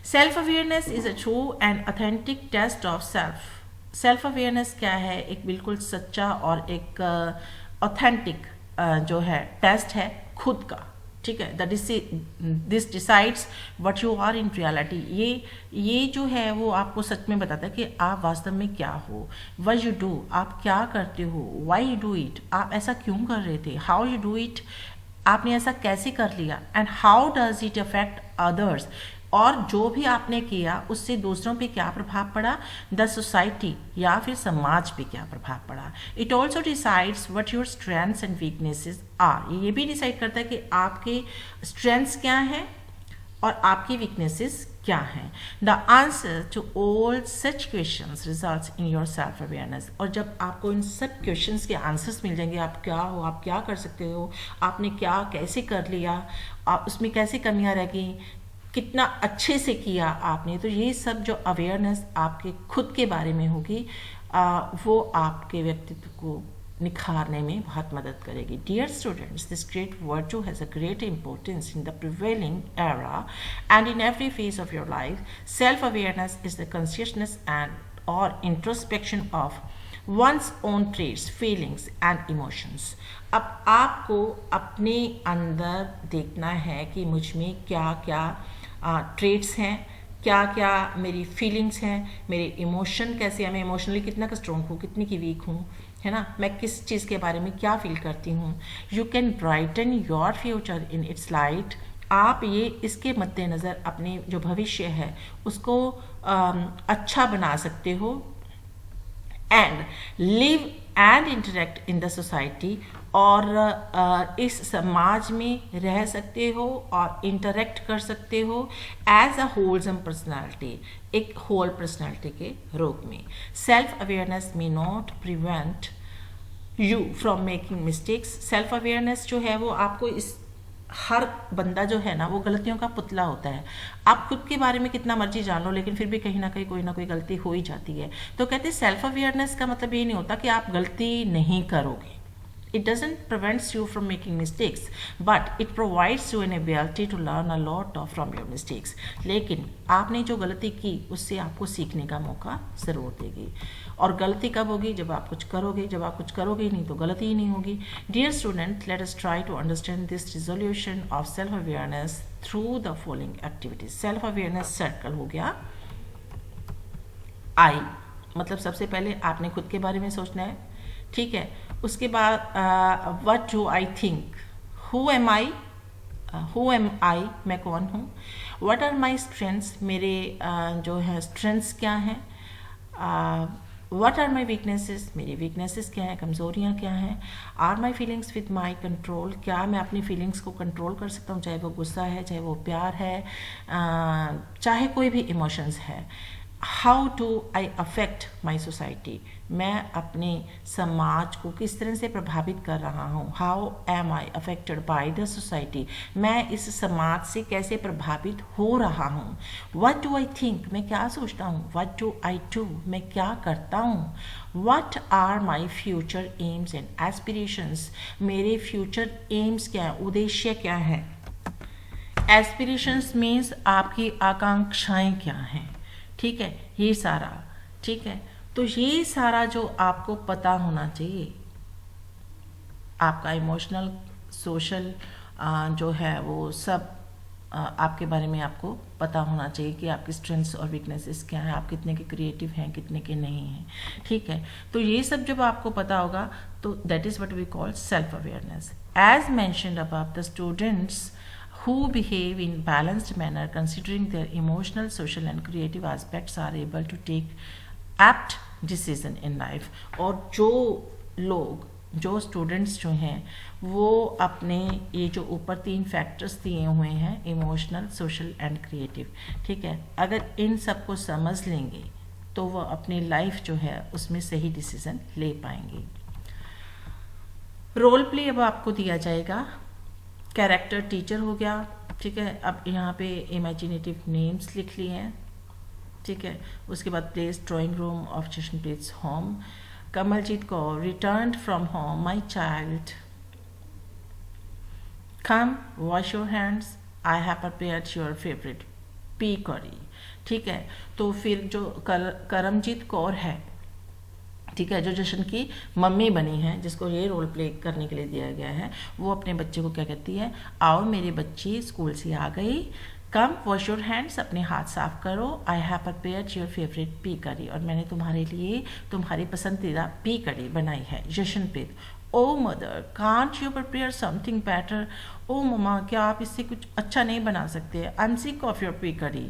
Self awareness is a true and authentic taste of self. Self awareness क्या है? एक बिल्कुल सच्चा और एक ऑथेंटिक जो है टेस्ट है खुद का, ठीक है. This decides what you are in reality. ये जो है वो आपको सच में बताता है कि आप वास्तव में क्या हो. व्हाट यू डू, आप क्या करते हो. व्हाई यू डू इट, आप ऐसा क्यों कर रहे थे. हाउ यू डू इट, आपने ऐसा कैसे कर लिया. And how does it affect others, और जो भी आपने किया उससे दूसरों पे क्या प्रभाव पड़ा. द सोसाइटी या फिर समाज पे क्या प्रभाव पड़ा. It also decides what your strengths and weaknesses are. ये भी डिसाइड करता है कि आपके स्ट्रेंथ्स क्या हैं और आपकी वीकनेसेस क्या हैं. The answer to all such questions results in your self awareness. और जब आपको इन सब क्वेश्चंस के आंसर्स मिल जाएंगे, आप क्या हो, आप क्या कर सकते हो, आपने क्या कैसे कर लिया, आप उसमें कैसे कमियां रह गई, कितना अच्छे से किया आपने, तो ये सब जो अवेयरनेस आपके खुद के बारे में होगी वो आपके व्यक्तित्व को निखारने में बहुत मदद करेगी. Dear students, this great virtue has a great importance in the prevailing era and in every phase of your life. Self awareness is the consciousness and or introspection of one's own traits, feelings and emotions. अब आपको अपने अंदर देखना है कि मुझ में क्या क्या ट्रेट्स हैं, क्या क्या मेरी फीलिंग्स हैं, मेरे इमोशन कैसे हैं, मैं इमोशनली कितना का स्ट्रॉन्ग हूँ, कितनी की वीक हूँ, है ना, मैं किस चीज़ के बारे में क्या फील करती हूँ. You can brighten your future in its light. आप ये इसके मद्देनज़र अपने जो भविष्य है उसको अच्छा बना सकते हो. And live and interact in the society, और इस समाज में रह सकते हो और इंटरेक्ट कर सकते हो एज अ होलसम पर्सनैलिटी, एक होल पर्सनैलिटी के रूप में. Self awareness may not prevent you from making mistakes. Self awareness जो है वो आपको इस हर बंदा जो है ना वो गलतियों का पुतला होता है. आप खुद के बारे में कितना मर्जी जान लो लेकिन फिर भी कहीं ना कोई गलती हो ही जाती है. तो कहते हैं सेल्फ अवेयरनेस का मतलब ये नहीं होता कि आप गलती नहीं करोगे. It doesn't prevent you from making mistakes, but it provides you an ability to learn a lot from your mistakes. लेकिन आपने जो गलती की उससे आपको सीखने का मौका ज़रूर देगी. और गलती कब होगी? जब आप कुछ करोगे. जब आप कुछ करोगे ही नहीं तो गलती ही नहीं होगी. Dear student, let us try to understand this resolution of self-awareness through the following activities. Self-awareness circle हो गया. I मतलब सबसे पहले आपने खुद के बारे में सोचना है, ठीक है. उसके बाद what do I think, who am I, मैं कौन हूँ. व्हाट आर माई स्ट्रेंथ्स, मेरे जो है स्ट्रेंथ्स क्या हैं. व्हाट आर माई वीकनेसेस, मेरी वीकनेसेस क्या हैं, कमज़ोरियाँ क्या हैं. Are my feelings with my control, क्या मैं अपनी फीलिंग्स को कंट्रोल कर सकता हूँ, चाहे वो गुस्सा है, चाहे वो प्यार है, चाहे कोई भी इमोशंस है. How do I affect my society, मैं अपने समाज को किस तरह से प्रभावित कर रहा हूँ. How am I affected by the society, मैं इस समाज से कैसे प्रभावित हो रहा हूँ. व्हाट डू आई थिंक, मैं क्या सोचता हूँ. व्हाट डू आई डू, मैं क्या करता हूँ. What are my future aims and aspirations, मेरे फ्यूचर एम्स क्या हैं, उद्देश्य क्या हैं. एस्पिरेशंस मीन्स आपकी आकांक्षाएं क्या हैं, ठीक है, ये सारा, ठीक है। तो ये सारा जो आपको पता होना चाहिए, आपका इमोशनल सोशल जो है वो सब आपके बारे में आपको पता होना चाहिए कि आपकी स्ट्रेंथ्स और वीकनेसेस क्या है, आप कितने के क्रिएटिव हैं, कितने के नहीं हैं, ठीक है। तो ये सब जब आपको पता होगा तो that is what we call self awareness. As mentioned above, the students who behave in balanced manner considering their emotional, social and creative aspects are able to take apt decision in life। और जो लोग, जो students जो हैं वो अपने ये जो ऊपर 3 फैक्टर्स दिए हुए हैं, इमोशनल, सोशल एंड क्रिएटिव, ठीक है, अगर इन सब को समझ लेंगे तो वो अपनी लाइफ जो है उसमें सही डिसीजन ले पाएंगे। रोल प्ले अब आपको दिया जाएगा। कैरेक्टर टीचर हो गया, ठीक है। अब यहाँ पे इमेजिनेटिव नेम्स लिख लिए हैं, ठीक है। उसके बाद place drawing room of Jashanpreet's home. Kamaljeet Kaur, returned from home my child, come wash your hands, I have prepared your favourite pea curry, ठीक है। तो फिर जो करमजीत कौर है, ठीक है, जो जशन की मम्मी बनी है, जिसको ये रोल प्ले करने के लिए दिया गया है, वो अपने बच्चे को क्या कहती है, आओ मेरी बच्ची स्कूल से आ गई, कम वॉश योर हैंड्स, अपने हाथ साफ करो, आई have prepared your favourite pea करी, और मैंने तुम्हारे लिए तुम्हारी पसंदीदा पी करी बनाई है। Jashanpreet, oh mother can't you prepare something better, oh mama क्या आप इससे कुछ अच्छा नहीं बना सकते, I am sick of your pea curry,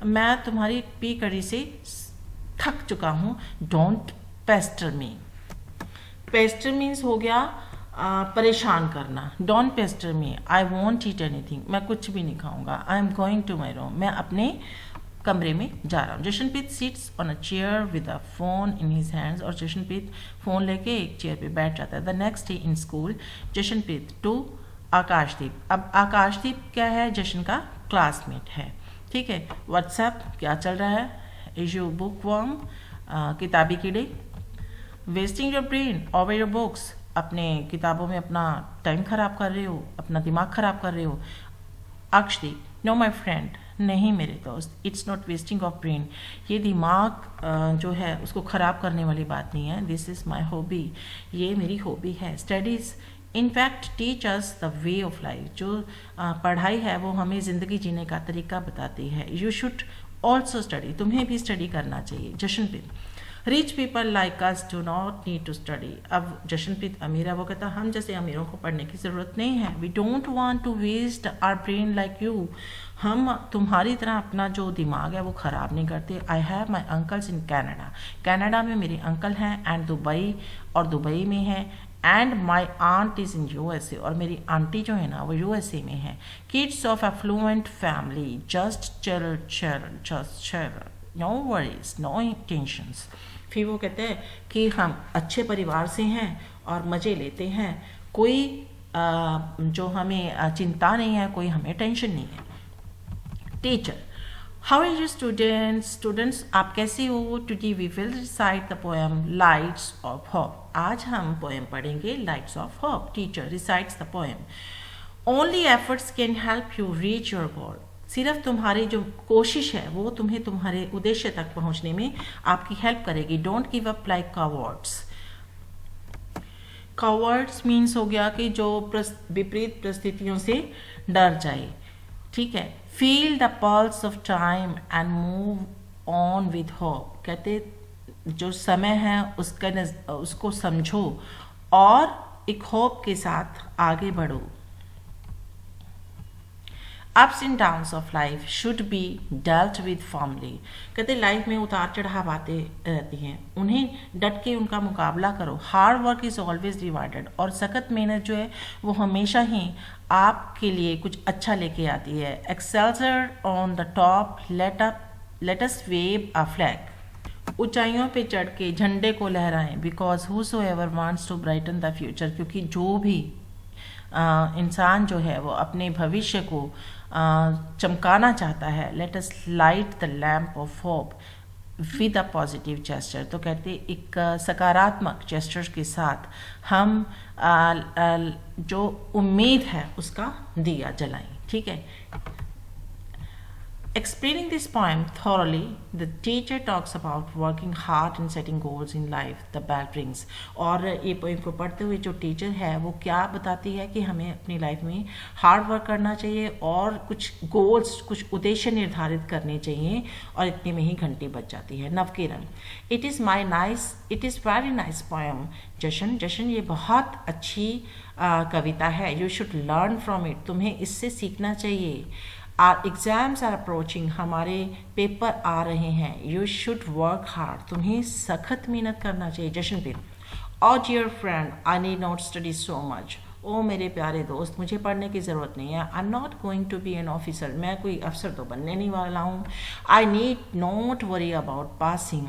मैं तुम्हारी पी करी से थक चुका हूँ, don't pester me. Pester means हो गया परेशान करना। Don't pester me, I won't eat anything, मैं कुछ भी नहीं खाऊंगा, I am going to my room, मैं अपने कमरे में जा रहा हूँ। Jashanpreet sits on a chair with a phone in his hands, और जशनप्रीत फोन लेके एक चेयर पे बैठ जाता है। The next day in school, Jashanpreet to Akashdeep. अब आकाशदीप क्या है, जशन का क्लासमेट है, ठीक है। व्हाट्सएप क्या चल रहा है, इज यू बुक वर्म, किताबी कीड़े, wasting your brain over your books, अपने किताबों में अपना टाइम खराब कर रहे हो, अपना दिमाग खराब कर रहे हो। अक्षदीप, नो माई फ्रेंड, नहीं मेरे दोस्त, it's not wasting of brain, ये दिमाग जो है उसको ख़राब करने वाली बात नहीं है, दिस इज़ माई हॉबी, ये मेरी हॉबी है। Studies in fact teach us the way of life, जो पढ़ाई है वो हमें ज़िंदगी जीने का तरीका बताती है। यू शुड ऑल्सो स्टडी, तुम्हें भी स्टडी करना चाहिए। Jashanpreet, rich people like us do not need to study. अब जशनप्रीत अमीर है, वो कहता है हम जैसे अमीरों को पढ़ने की ज़रूरत नहीं है। We don't want to waste our brain like you, हम तुम्हारी तरह अपना जो दिमाग है वो ख़राब नहीं करते। I have my uncles in Canada, Canada में मेरे अंकल हैं, एंड दुबई, और दुबई में है, and my aunt is in USA, और मेरी आंटी जो है ना वो USA में है। Kids of affluent family just chill, no worries no tensions. फिर वो कहते हैं कि हम अच्छे परिवार से हैं और मज़े लेते हैं, कोई जो हमें चिंता नहीं है, कोई हमें टेंशन नहीं है। Teacher, how are you students, students आप कैसे हो। Today we will recite the poem lights of hope, आज हम पोएम पढ़ेंगे lights of hope. Teacher recites the poem, only efforts can help you reach your goal, सिर्फ तुम्हारी जो कोशिश है वो तुम्हें तुम्हारे उद्देश्य तक पहुंचने में आपकी हेल्प करेगी। Don't give up like cowards. Cowards means हो गया कि जो विपरीत परिस्थितियों से डर जाए, ठीक है। Feel the pulse of time and move on with hope, कहते जो समय है उसको समझो और एक होप के साथ आगे बढ़ो। Ups and downs of life should be dealt with formally, कहते लाइफ में उतार चढ़ाव आते रहती हैं, उन्हें डट के उनका मुकाबला करो। Hard work is always rewarded, और सख्त मेहनत जो है वो हमेशा ही आपके लिए कुछ अच्छा लेके आती है। Excelsior on the top, let us wave a flag, ऊंचाइयों पे चढ़ के झंडे को लहराएं। Because whosoever wants to brighten the future, क्योंकि जो भी इंसान जो है वो अपने भविष्य को चमकाना चाहता है। Let us light the lamp of hope with a positive gesture, तो कहते एक सकारात्मक जेस्चर के साथ हम जो उम्मीद है उसका दिया जलाएं, ठीक है। Explaining this poem thoroughly, the teacher talks about working hard and setting goals in life. The bell rings. और ये पोइम को पढ़ते हुए जो टीचर है वो क्या बताती है कि हमें अपनी लाइफ में हार्ड वर्क करना चाहिए और कुछ गोल्स, कुछ उद्देश्य निर्धारित करने चाहिए, और इतने में ही घंटी बज जाती है. Navkiran, it is very nice poem. Jashan, ये बहुत अच्छी कविता है. You should learn from it, तुम्हें इससे सीखना चाहिए. आर एग्जाम्स आर अप्रोचिंग, हमारे पेपर आ रहे हैं. यू शुड वर्क हार्ड, तुम्हें सख्त मेहनत करना चाहिए. Jashanpreet, oh dear friend, I need not study so much. ओ मेरे प्यारे दोस्त, मुझे पढ़ने की ज़रूरत नहीं है. I am not going to be an officer, मैं कोई अफसर तो बनने नहीं वाला हूँ. I need not worry about passing,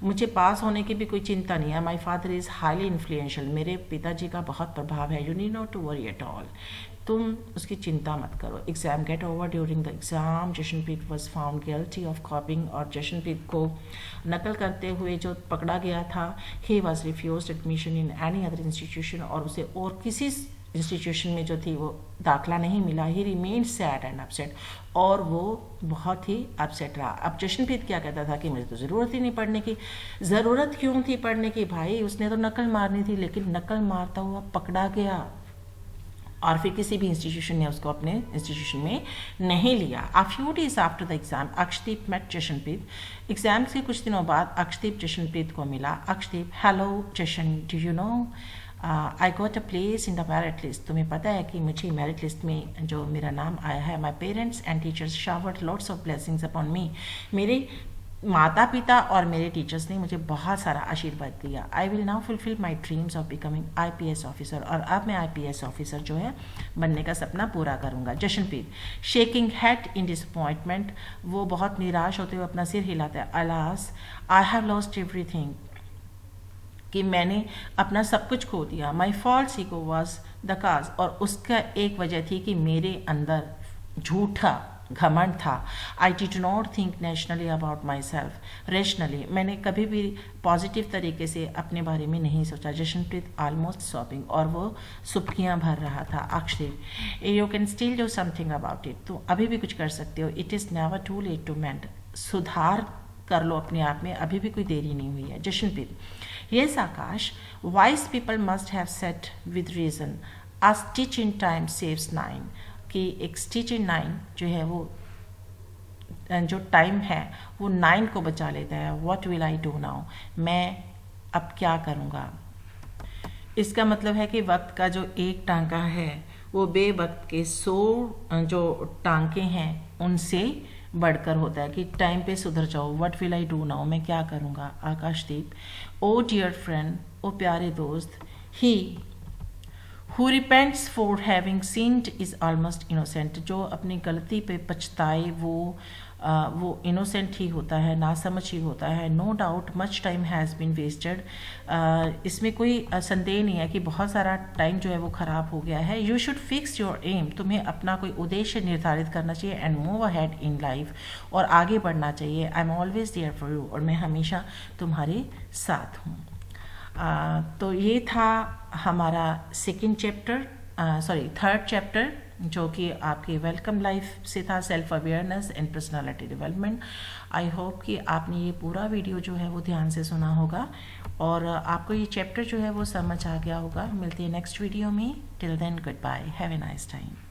मुझे पास होने की भी कोई चिंता नहीं है. My father is highly influential, मेरे पिताजी का बहुत प्रभाव है. You need not to worry at all, तुम उसकी चिंता मत करो. Exam get over. During the exam Jashanpreet was found guilty of कॉपिंग, और जशनप्रीत को नकल करते हुए जो पकड़ा गया था, he was refused admission in any other institution, और उसे और किसी इंस्टीट्यूशन में जो थी वो दाखला नहीं मिला. ही रिमेन्ड सैड एंड अपसेट, और वो बहुत ही अपसेट रहा. अब जशनप्रीत क्या कहता था कि मुझे तो ज़रूरत ही नहीं पढ़ने की. ज़रूरत क्यों थी पढ़ने की भाई, उसने तो नकल मारनी थी, लेकिन नकल मारता हुआ पकड़ा गया और फिर किसी भी इंस्टीट्यूशन ने उसको अपने इंस्टीट्यूशन में नहीं लिया. A few days after the exam, Akshdeep met Jashanpreet. Exam से कुछ दिनों बाद अक्षदीप जशनप्रीत को मिला. Akshdeep, hello Jashan, do you know I got a place in the merit list. तुम्हें पता है कि मुझे मेरिट लिस्ट में जो मेरा नाम आया है. My parents and teachers showered lots of blessings upon मी. मेरे माता पिता और मेरे टीचर्स ने मुझे बहुत सारा आशीर्वाद दिया. I will now fulfil my dreams of becoming IPS officer, और अब मैं IPS ऑफिसर जो है बनने का सपना पूरा करूंगा. Jashanpreet, shaking head in disappointment, वो बहुत निराश होते हुए अपना सिर हिलाता है. Alas, I have lost everything, कि मैंने अपना सब कुछ खो दिया. My false ego was the cause, और उसका एक वजह थी कि मेरे अंदर झूठा घमंड था. I did not think nationally about my self rationally, मैंने कभी भी पॉजिटिव तरीके से अपने बारे में नहीं सोचा. जशनप्रीत ऑलमोस्ट सॉपिंग, और वो सुबकियाँ भर रहा था. Akshdeep, you can still do something about it, तो अभी भी कुछ कर सकते हो. It is never too late to mend, सुधार कर लो अपने आप में, अभी भी कोई देरी नहीं हुई है. Jashanpreet, yes Akash, wise people must have set with reason, a stitch in time saves 9, कि एक स्टिच इन 9 जो है वो जो टाइम है वो 9 को बचा लेता है. What will I do now, मैं अब क्या करूँगा. इसका मतलब है कि वक्त का जो एक टांका है वो बेवक्त के 100 जो टांके हैं उनसे बढ़कर होता है, कि टाइम पे सुधर जाओ. What will I do now, मैं क्या करूँगा. आकाशदीप, ओ डियर फ्रेंड, ओ प्यारे दोस्त, ही Who repents for having sinned is almost innocent, जो अपनी गलती पे पछताए वो इनोसेंट ही होता है, नासमझ ही होता है. No doubt much time has been wasted, इसमें कोई संदेह नहीं है कि बहुत सारा टाइम जो है वो ख़राब हो गया है. You should fix your aim, तुम्हें अपना कोई उद्देश्य निर्धारित करना चाहिए. And move ahead in life, और आगे बढ़ना चाहिए. I am always there for you, और मैं हमेशा तुम्हारे साथ हूँ. तो ये था हमारा थर्ड चैप्टर, जो कि आपकी वेलकम लाइफ से था, self awareness and personality development. I hope कि आपने ये पूरा वीडियो जो है वो ध्यान से सुना होगा और आपको ये चैप्टर जो है वो समझ आ गया होगा. मिलते हैं नेक्स्ट वीडियो में. Till then, goodbye, have a nice time.